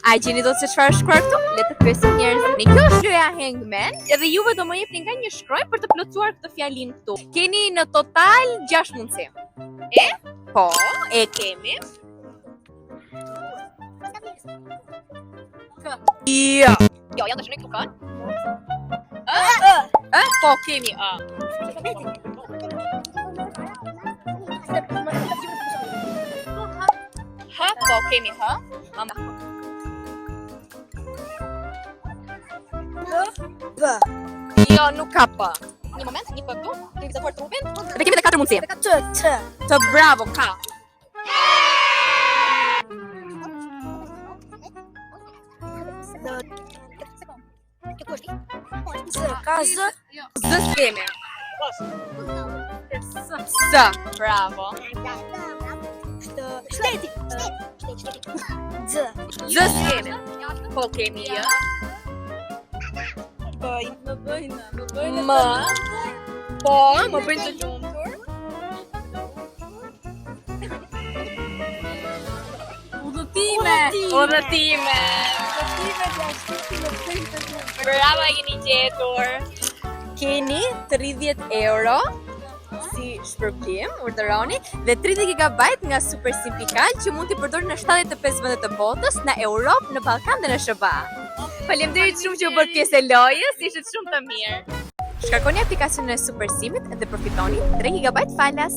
A gjeni dot se çfarë është shkruar këtu? Le të pyesim njerëzit. Në kjo është loja Hangman, edhe juve do më jepni nga një shkronjë për të plotësuar këtë fjalinë këtu. Keni në total 6 mundësi. E? Po, e kemi. Jo. Jo, janë dashur këtu kanë. Po, kemi a. Ha, po, kemi ha. Mama. Jo, nuk ka pa. Një moment, një për këtu, të vizatuar trupin. Dhe kemi dhe 4 mundësi. Të bravo, ka. Ka zë? Zë s'kemi. Së, bravo. Shteti. Zë s'kemi. Po kemi jë. Më. Po, më bëjnë të lumtur. Udhëtime. Bravo, e keni gjetur. Keni 30 euro si shpërblim, urdhëroni, dhe 30 GB nga Super Simpikal që mund t'i përdorni në 75 vende të botës, në Europë, në Ballkan dhe në SBA. Faleminderit shumë që u bërë pjesë e lojës, ishte shumë të mirë. Shkarkoni aplikacionin e Super Simit dhe përfitoni 3 GB falas.